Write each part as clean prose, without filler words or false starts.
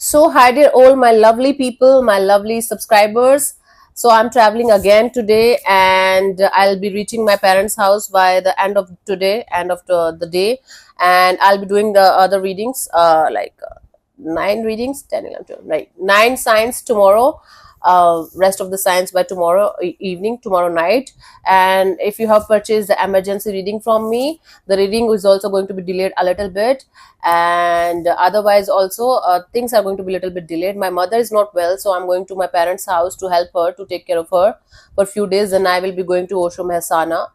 So, hi dear all my lovely people, my lovely subscribers. So, I'm traveling again today and I'll be reaching my parents' house by the end of today, end of the day. And I'll be doing the other readings, nine readings, 10, 11, 12, right? Nine signs tomorrow. Rest of the signs by tomorrow evening, tomorrow night. And if you have purchased the emergency reading from me, the reading is also going to be delayed a little bit, and otherwise also things are going to be a little bit delayed. My mother is not well, so I'm going to my parents house to help her, to take care of her for a few days. And I will be going to Osho Mehsana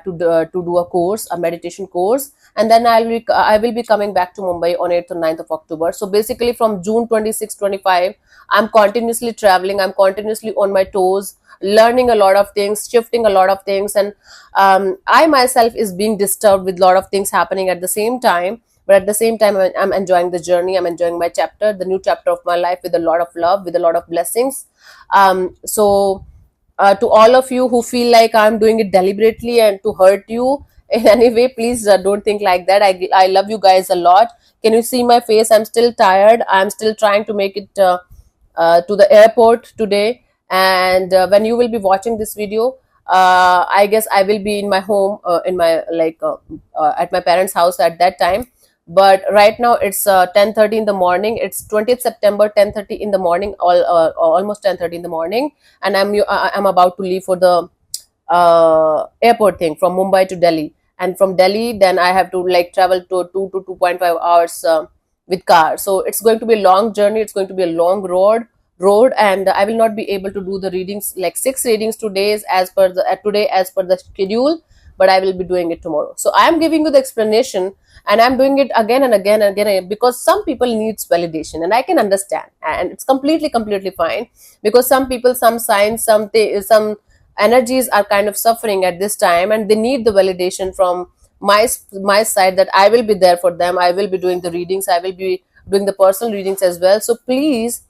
to do a course, a meditation course, and then I will be coming back to Mumbai on 8th or 9th of October. So basically from June 26, 25, I'm continuously traveling, I'm continuously on my toes, learning a lot of things, shifting a lot of things. And I myself is being disturbed with a lot of things happening at the same time. But at the same time, I'm enjoying the journey, I'm enjoying my chapter, the new chapter of my life, with a lot of love, with a lot of blessings. To all of you who feel like I'm doing it deliberately and to hurt you in any way, please don't think like that. I love you guys a lot. Can you see my face? I'm still tired. I'm still trying to make it to the airport today. And when you will be watching this video, I guess I will be in my home, in my at my parents' house at that time. But right now it's 10:30 in the morning. It's 20th September, 10:30 in the morning, almost 10:30 in the morning. And I'm about to leave for the airport thing from Mumbai to Delhi. And from Delhi, then I have to like travel to 2 to 2.5 hours with car. So it's going to be a long journey. It's going to be a long road, and I will not be able to do the readings, like 6 readings today as per the today as per the schedule, but I will be doing it tomorrow. So I am giving you the explanation, and I'm doing it again and again and again, because some people needs validation, and I can understand, and it's completely fine, because some people, some signs, some energies are kind of suffering at this time, and they need the validation from my side, that I will be there for them. I will be doing the readings, I will be doing the personal readings as well. So please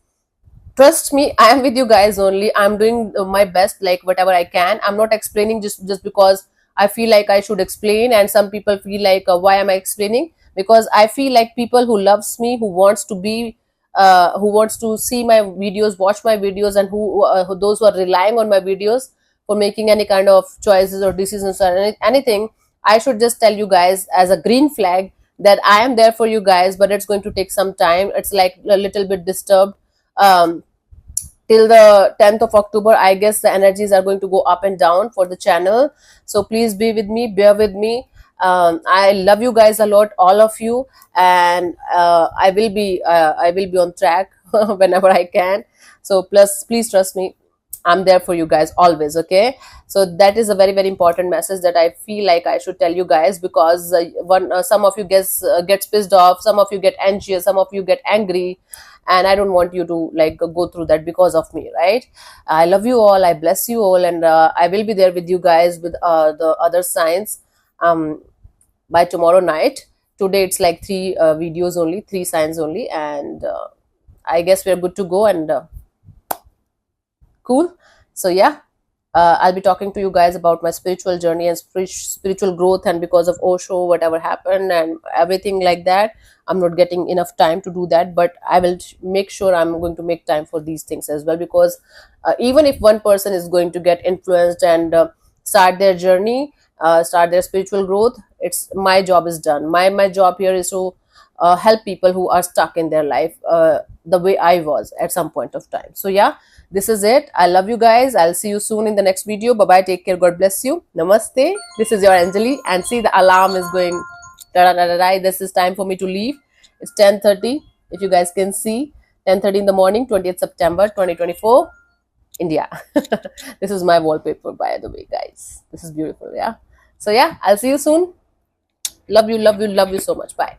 trust me, I am with you guys only. I'm doing my best, like whatever I can. I'm not explaining just because I feel like I should explain, and some people feel like, why am I explaining? Because I feel like people who loves me, who wants to be who wants to see my videos, watch my videos, and who those who are relying on my videos for making any kind of choices or decisions or anything, I should just tell you guys as a green flag that I am there for you guys, but it's going to take some time. It's like a little bit disturbed. um, till the 10th of October, I guess the energies are going to go up and down for the channel. So please be with me, bear with me. I love you guys a lot, all of you, and I will be on track whenever I can. So plus, please trust me, I'm there for you guys always. Okay, so that is a very important message that I feel like I should tell you guys, because some of you gets pissed off, some of you get anxious, some of you get angry, and I don't want you to like go through that because of me, right? I love you all, I bless you all, and I will be there with you guys with the other signs by tomorrow night. Today it's like three videos only, three signs only, and I guess we're good to go. And cool. So yeah, I'll be talking to you guys about my spiritual journey and spiritual growth, and because of Osho, whatever happened and everything like that. I'm not getting enough time to do that, but I will make sure I'm going to make time for these things as well, because even if one person is going to get influenced and start their journey, start their spiritual growth, it's my job is done. My job here is to help people who are stuck in their life, the way I was at some point of time. So yeah, this is it. I love you guys. I'll see you soon in the next video. Bye bye, take care, God bless you, namaste. This is your Anjali, and see, the alarm is going da, da, da, da, da. This is time for me to leave. It's 10:30, if you guys can see, 10:30 in the morning, 20th September 2024, India. This is my wallpaper, by the way, guys. This is beautiful. Yeah, so yeah, I'll see you soon. Love you so much. Bye.